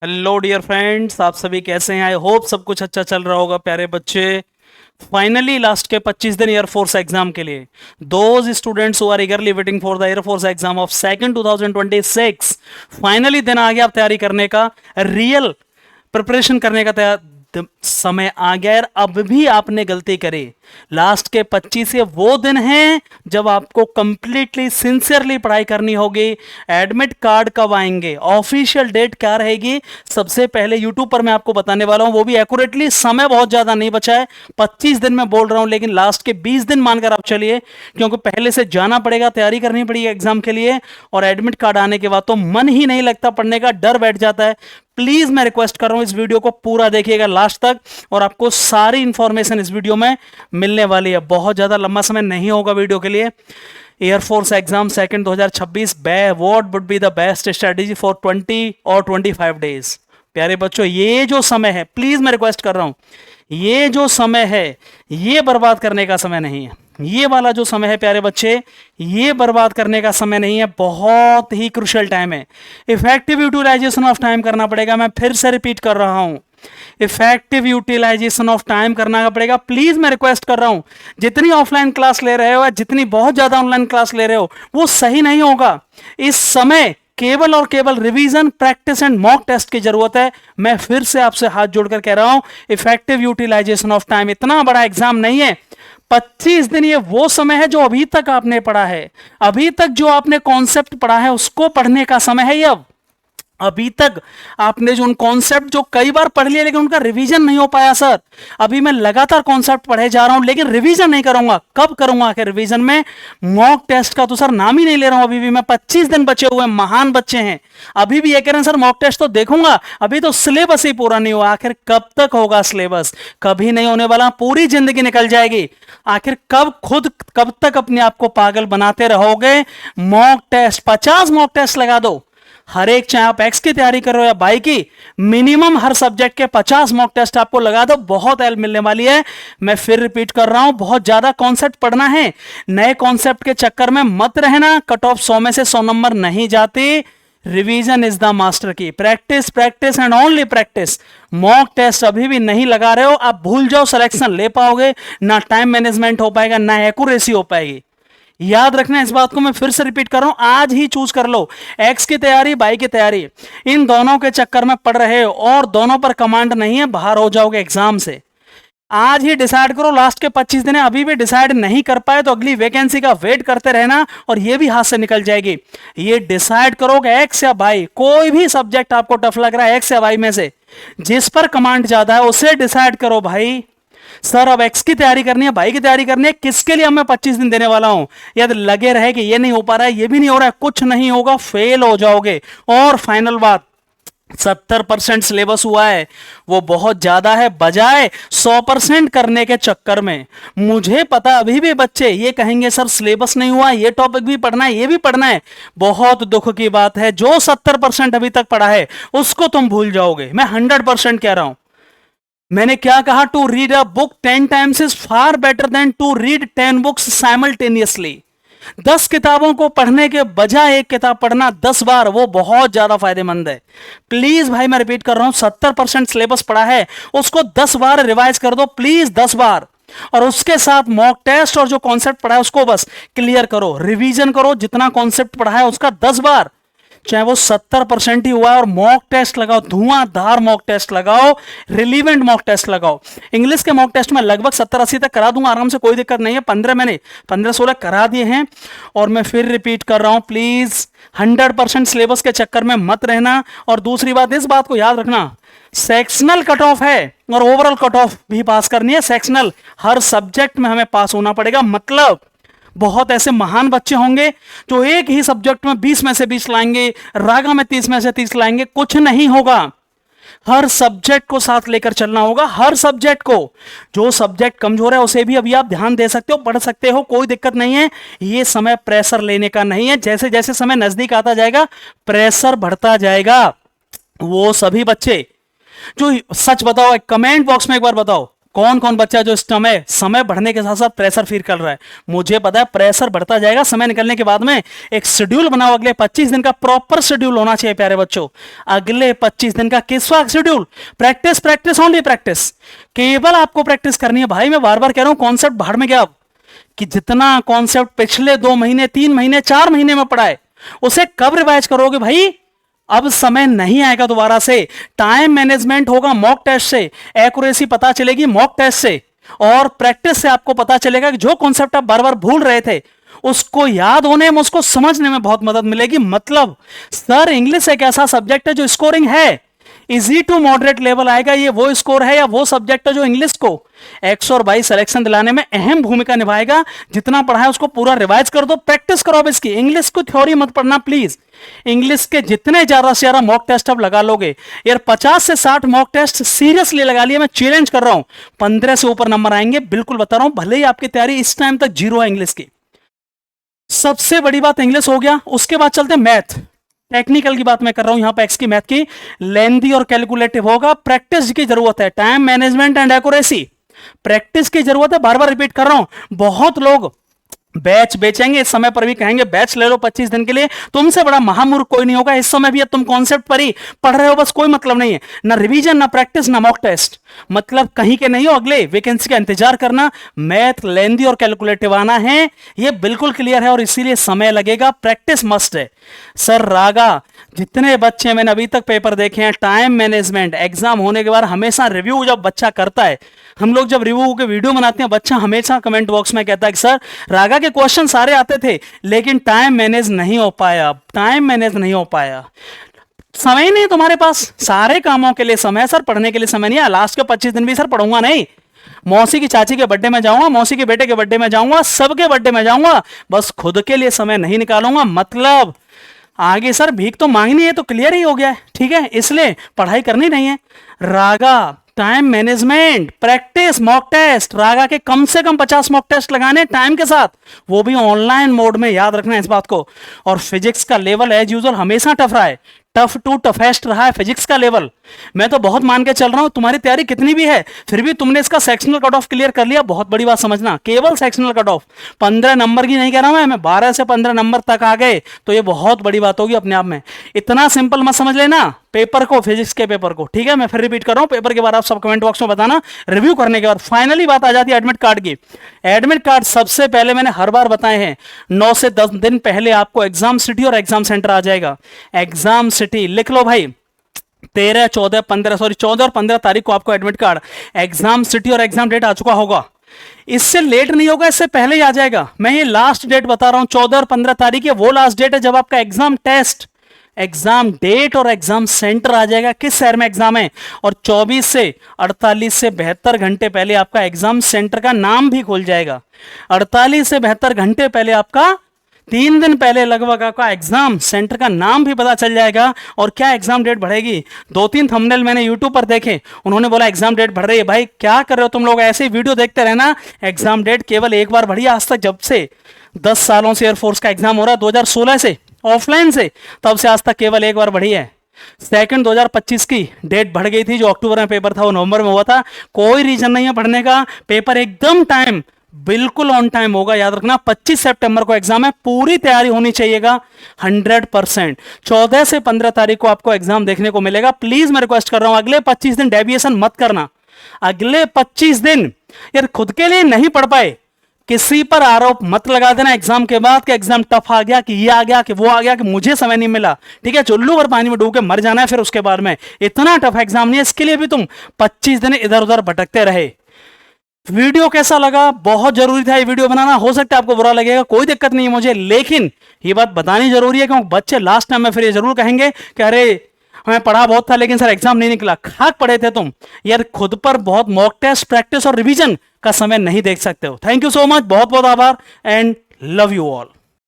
Hello dear friends, आप सभी कैसे हैं? आई होप सब कुछ अच्छा चल रहा होगा प्यारे बच्चे। फाइनली लास्ट के 25 दिन एयरफोर्स एग्जाम के लिए those students who are eagerly waiting for the air force exam of second 2026, finally दिन आ गया आप तैयारी करने का, रियल प्रिपरेशन करने का समय आ गया। यार अब भी आपने गलती करी। लास्ट के 25 ये वो दिन हैं जब आपको कंप्लीटली सिंसियरली पढ़ाई करनी होगी। एडमिट कार्ड कब आएंगे, ऑफिशियल डेट क्या रहेगी, सबसे पहले यूट्यूब पर मैं आपको बताने वाला हूं, वो भी एक्यूरेटली। समय बहुत ज्यादा नहीं बचा है, 25 दिन में बोल रहा हूं, लेकिन लास्ट के 20 दिन मानकर आप चलिए, क्योंकि पहले से जाना पड़ेगा, तैयारी करनी पड़ेगी एग्जाम के लिए। और एडमिट कार्ड आने के बाद तो मन ही नहीं लगता पढ़ने का, डर बैठ जाता है। प्लीज मैं रिक्वेस्ट कर रहा हूं इस वीडियो को पूरा देखिएगा लास्ट तक, और आपको सारी इंफॉर्मेशन इस वीडियो में मिलने वाली है। बहुत ज्यादा लंबा समय नहीं होगा वीडियो के लिए। Air force exam second 2026, what would be the best strategy for 20 और 25 डेज। प्यारे बच्चों, ये जो समय है, प्लीज मैं रिक्वेस्ट कर रहा हूं, ये जो समय है ये बर्बाद करने का समय नहीं है। ये वाला जो समय है प्यारे बच्चे, ये बर्बाद करने का समय नहीं है, बहुत ही क्रुशियल टाइम है। इफेक्टिव यूटिलाइजेशन ऑफ टाइम करना पड़ेगा। मैं फिर से रिपीट कर रहा हूं, इफेक्टिव यूटिलाइजेशन ऑफ टाइम करना पड़ेगा। प्लीज मैं रिक्वेस्ट कर रहा हूं, जितनी ऑफलाइन क्लास ले रहे हो या जितनी बहुत ज्यादा ऑनलाइन क्लास ले रहे हो, वो सही नहीं होगा। इस समय केवल और केवल revision, practice and mock test की जरूरत है। मैं फिर से आपसे हाथ जोड़कर कह रहा हूं, इफेक्टिव यूटिलाइजेशन ऑफ टाइम। इतना बड़ा एग्जाम नहीं है, 25 दिन ये वो समय है जो अभी तक आपने पढ़ा है, अभी तक जो आपने कॉन्सेप्ट पढ़ा है उसको पढ़ने का समय है। ये अब अभी तक आपने जो उन कॉन्सेप्ट जो कई बार पढ़ लिया लेकिन उनका रिवीजन नहीं हो पाया। सर अभी मैं लगातार कॉन्सेप्ट पढ़े जा रहा हूं लेकिन रिवीजन नहीं करूंगा। कब करूंगा आखिर रिवीजन में? मॉक टेस्ट का तो सर नाम ही नहीं ले रहा हूं। अभी भी मैं 25 दिन बचे हुए, महान बच्चे हैं, अभी भी ये कह रहे हैं सर मॉक टेस्ट तो देखूंगा, अभी तो सिलेबस ही पूरा नहीं हुआ। आखिर कब तक होगा सिलेबस? कभी नहीं होने वाला, पूरी जिंदगी निकल जाएगी। आखिर कब तक अपने आप को पागल बनाते रहोगे? मॉक टेस्ट, 50 मॉक टेस्ट लगा दो हर एक, चाहे आप एक्स की तैयारी कर रहे हो या बाई की, मिनिमम हर सब्जेक्ट के 50 मॉक टेस्ट आपको लगा दो, बहुत हेल्प मिलने वाली है। मैं फिर रिपीट कर रहा हूं, बहुत ज्यादा कॉन्सेप्ट पढ़ना है, नए कॉन्सेप्ट के चक्कर में मत रहना। कट ऑफ 100 में से 100 नंबर नहीं जाती। Revision is the master key. Practice, practice and only practice. Mock test अभी भी नहीं लगा रहे हो, आप भूल जाओ, सिलेक्शन ले पाओगे ना, टाइम मैनेजमेंट हो पाएगा, ना एक्यूरेसी हो पाएगी। याद रखना इस बात को, मैं फिर से रिपीट कर रहा हूं, आज ही चूज कर लो। एक्स की तैयारी, बाई की तैयारी, इन दोनों के चक्कर में पढ़ रहे हो और दोनों पर कमांड नहीं है, बाहर हो जाओगे एग्जाम से। आज ही डिसाइड करो। लास्ट के 25 दिन अभी भी डिसाइड नहीं कर पाए तो अगली वैकेंसी का वेट करते रहना और ये भी हाथ से निकल जाएगी। ये डिसाइड करोगे एक्स या बाई, कोई भी सब्जेक्ट आपको टफ लग रहा है एक्स या बाई में से, जिस पर कमांड ज्यादा है उसे डिसाइड करो। भाई सर अब एक्स की तैयारी करनी है, बाई की तैयारी करनी है, किसके लिए मैं 25 दिन देने वाला हूं? यदि लगे रहे कि ये नहीं हो पा रहा है, ये भी नहीं हो रहा है, कुछ नहीं होगा, फेल हो जाओगे। और फाइनल बात, 70% सिलेबस हुआ है, वो बहुत ज्यादा है, बजाय 100% करने के चक्कर में। मुझे पता अभी भी बच्चे ये कहेंगे सर सिलेबस नहीं हुआ, ये टॉपिक भी पढ़ना है, ये भी पढ़ना है। बहुत दुख की बात है, जो 70% अभी तक पढ़ा है उसको तुम भूल जाओगे। मैं 100% कह रहा हूं। मैंने क्या कहा? To read a book 10 times is far better than to read 10 books simultaneously. 10 किताबों को पढ़ने के बजाय एक किताब पढ़ना 10 बार, वो बहुत ज्यादा फायदेमंद है। प्लीज भाई मैं रिपीट कर रहा हूं, 70% सिलेबस पढ़ा है उसको 10 बार रिवाइज कर दो, प्लीज 10 बार। और उसके साथ मॉक टेस्ट और जो कॉन्सेप्ट पढ़ा है उसको बस क्लियर करो, रिवीजन करो, जितना कॉन्सेप्ट पढ़ा है उसका 10 बार, चाहे वो 70% ही हुआ है। और मॉक टेस्ट लगाओ, धुआंधार मॉक टेस्ट लगाओ, रिलीवेंट मॉक टेस्ट लगाओ। इंग्लिश के मॉक टेस्ट में लगभग 70-80 तक करा दूंगा आराम से, कोई दिक्कत नहीं है। 15 मैंने 15-16 करा दिए हैं। और मैं फिर रिपीट कर रहा हूं, प्लीज 100% सिलेबस के चक्कर में मत रहना। और दूसरी बात, इस बात को याद रखना, सेक्शनल कट ऑफ है और ओवरऑल कट ऑफ भी पास करनी है। सेक्शनल हर सब्जेक्ट में हमें पास होना पड़ेगा। मतलब बहुत ऐसे महान बच्चे होंगे जो एक ही सब्जेक्ट में 20 में से 20 लाएंगे, रागा में 30 में से 30 लाएंगे, कुछ नहीं होगा। हर सब्जेक्ट को साथ लेकर चलना होगा, हर सब्जेक्ट को। जो सब्जेक्ट कमजोर है उसे भी अभी आप ध्यान दे सकते हो, पढ़ सकते हो, कोई दिक्कत नहीं है। ये समय प्रेशर लेने का नहीं है, जैसे जैसे समय नजदीक आता जाएगा प्रेशर बढ़ता जाएगा। वो सभी बच्चे जो, सच बताओ, कमेंट बॉक्स में एक बार बताओ, कौन कौन बच्चा जो इस समय बढ़ने के साथ साथ प्रेशर फील कर रहा है? मुझे पता है प्रेशर बढ़ता जाएगा समय निकलने के बाद में। एक शेड्यूल बनाओ, अगले 25 दिन का प्रॉपर शेड्यूल होना चाहिए प्यारे बच्चों। अगले 25 दिन का किसका schedule? Practice, practice, only practice. केवल आपको प्रैक्टिस करनी है भाई। मैं बार बार कह रहा हूं, कॉन्सेप्ट बाहर में गया कि जितना कॉन्सेप्ट पिछले 2 महीने, 3 महीने, 4 महीने में पढ़ा है, उसे कब रिवाइज करोगे भाई? अब समय नहीं आएगा दोबारा से। टाइम मैनेजमेंट होगा मॉक टेस्ट से, एक्यूरेसी पता चलेगी मॉक टेस्ट से, और प्रैक्टिस से आपको पता चलेगा कि जो कॉन्सेप्ट आप बार बार भूल रहे थे उसको याद होने में, उसको समझने में बहुत मदद मिलेगी। मतलब सर इंग्लिश एक ऐसा सब्जेक्ट है जो स्कोरिंग है, इजी टू मॉडरेट लेवल आएगा, ये वो स्कोर है या वो सब्जेक्ट है जो इंग्लिश को 100 और 22 सिलेक्शन दिलाने में अहम भूमिका निभाएगा। जितना पढ़ा है उसको पूरा रिवाइज कर दो, प्रैक्टिस करो अब इसकी। इंग्लिश को थ्योरी मत पढ़ना प्लीज। इंग्लिश के जितने ज्यादा से ज्यादा मॉक टेस्ट अब लगा लोगे यार, 50 से 60 मॉक टेस्ट सीरियसली लगा लिए, मैं चैलेंज कर रहा हूं, 15 से ऊपर नंबर आएंगे, बिल्कुल बता रहा हूं। भले ही आपकी तैयारी इस टाइम तक 0 है इंग्लिश की। सबसे बड़ी बात इंग्लिश हो गया, उसके बाद चलते हैं मैथ। टेक्निकल की बात मैं कर रहा हूं यहां पे, एक्स की मैथ की। लेंथी और कैलकुलेटिव होगा, प्रैक्टिस की जरूरत है। Time management and accuracy, practice की जरूरत है। बार बार रिपीट कर रहा हूं। बहुत लोग बैच बेचेंगे, इस समय पर भी कहेंगे बैच ले लो 25 दिन के लिए, तुमसे बड़ा महामूर्ख कोई नहीं होगा। इस समय भी अब तुम कॉन्सेप्ट पर ही पढ़ रहे हो, बस कोई मतलब नहीं है, ना रिवीजन, ना प्रैक्टिस, ना मॉक टेस्ट, मतलब कहीं के नहीं हो। अगले वैकेंसी का इंतजार करना। मैथ, लेंथी और कैलकुलेटिव आना है, ये बिल्कुल क्लियर है, और इसीलिए समय लगेगा, प्रैक्टिस मस्ट है। सर रागा, जितने बच्चे मैंने अभी तक पेपर देखे हैं, टाइम मैनेजमेंट एग्जाम होने के बाद हमेशा रिव्यू जब बच्चा करता है, हम लोग जब रिव्यू के वीडियो बनाते हैं, बच्चा हमेशा कमेंट बॉक्स में कहता है कि सर रागा के क्वेश्चन सारे आते थे लेकिन टाइम मैनेज नहीं हो पाया, टाइम मैनेज नहीं हो पाया। समय नहीं तुम्हारे पास, सारे कामों के लिए समय, सर पढ़ने के लिए समय नहीं है। लास्ट के 25 दिन भी सर पढ़ूंगा नहीं, मौसी की चाची के बर्थडे में जाऊंगा, मौसी के बेटे के बर्थडे में जाऊंगा, सबके बर्थडे में जाऊंगा, बस खुद के लिए समय नहीं निकालूंगा। मतलब आगे सर भीख तो मांगनी है, तो क्लियर ही हो गया है, ठीक है, इसलिए पढ़ाई करनी नहीं है। रागा, time management, practice, mock test, रागा के कम से कम 50 मॉक टेस्ट लगाने टाइम के साथ, वो भी ऑनलाइन मोड में, याद रखना इस बात को। और फिजिक्स का लेवल एज यूजुअल हमेशा टफ रहा है, टफ टू टफेस्ट रहा है फिजिक्स का लेवल। मैं तो बहुत मान के चल रहा हूं, तुम्हारी तैयारी कितनी भी है फिर भी तुमने इसका सेक्शनल कट ऑफ क्लियर कर लिया, बहुत बड़ी बात समझना। केवल सेक्शनल कट ऑफ 15 नंबर की नहीं कह रहा हूं मैं 12 से 15 नंबर तक आ गए तो ये बहुत बड़ी बात होगी अपने आप में। इतना सिंपल मत समझ लेना पेपर को, फिजिक्स के पेपर को, ठीक है। मैं फिर रिपीट कर रहा हूं, पेपर के बाद आप सब कमेंट बॉक्स में बताना, रिव्यू करने के बाद फाइनली बात आ जाती है एडमिट कार्ड की। एडमिट कार्ड सबसे पहले मैंने हर बार बताए हैं, 9 से 10 दिन पहले आपको एग्जाम सिटी और एग्जाम सेंटर आ जाएगा। एग्जाम सिटी लिख लो भाई, 13, 14, 15 सॉरी 14 और 15 तारीख को आपको एडमिट कार्ड, एग्जाम सिटी और एग्जाम डेट आ चुका होगा। इससे लेट नहीं होगा, इससे पहले ही आ जाएगा। मैं ये लास्ट डेट बता रहा हूं, 14 और 15 तारीख है वो लास्ट डेट है जब आपका एग्जाम टेस्ट, एग्जाम डेट और एग्जाम सेंटर आ जाएगा, किस शहर में एग्जाम है, और 24 से 48 से 72 घंटे पहले आपका एग्जाम सेंटर का नाम भी खुल जाएगा। 48 से 72 घंटे पहले आपका, 3 दिन पहले लगभग आपका एग्जाम सेंटर का नाम भी पता चल जाएगा और क्या एग्जाम डेट बढ़ेगी। 2-3 थंबनेल मैंने यूट्यूब पर देखे, उन्होंने बोला एग्जाम डेट बढ़ रही है। भाई क्या कर रहे हो तुम लोग, ऐसे ही वीडियो देखते रहना। एग्जाम डेट केवल एक बार बढ़ी आज तक, जब से 10 सालों से एयरफोर्स का एग्जाम हो रहा है, 2016 से ऑफलाइन से, तब से आज तक केवल एक बार बढ़ी है। सेकंड 2025 की डेट बढ़ गई थी, जो अक्टूबर में पेपर था वो नवंबर में हुआ था। कोई रीजन नहीं है पढ़ने का, पेपर एकदम टाइम, बिल्कुल ऑन टाइम होगा, याद रखना। 25 सितंबर को एग्जाम है, पूरी तैयारी होनी चाहिएगा 100%। 14 से 15 तारीख को आपको एग्जाम देखने को मिलेगा। प्लीज मैं रिक्वेस्ट कर रहा हूं, अगले 25 दिन डेविएशन मत करना। अगले 25 दिन यार खुद के लिए नहीं पढ़ पाए, किसी पर आरोप मत लगा देना एग्जाम के बाद कि एग्जाम टफ आ गया, कि ये आ गया, कि वो आ गया, कि मुझे समय नहीं मिला, ठीक है। चुल्लू भर पानी में डूब के मर जाना है फिर उसके बाद में। इतना टफ एग्जाम नहीं है, इसके लिए भी तुम 25 दिन इधर उधर भटकते रहे। वीडियो कैसा लगा, बहुत जरूरी था ये वीडियो बनाना। हो सकता है आपको बुरा लगेगा, कोई दिक्कत नहीं है मुझे, लेकिन ये बात बतानी जरूरी है क्योंकि बच्चे लास्ट टाइम में फिर ये जरूर कहेंगे कि अरे हमें पढ़ा बहुत था लेकिन सर एग्जाम नहीं निकला। खाक पड़े थे तुम यार, खुद पर बहुत मॉक टेस्ट, प्रैक्टिस और रिवीजन का समय नहीं देख सकते हो। थैंक यू सो मच, बहुत बहुत आभार एंड लव यू ऑल।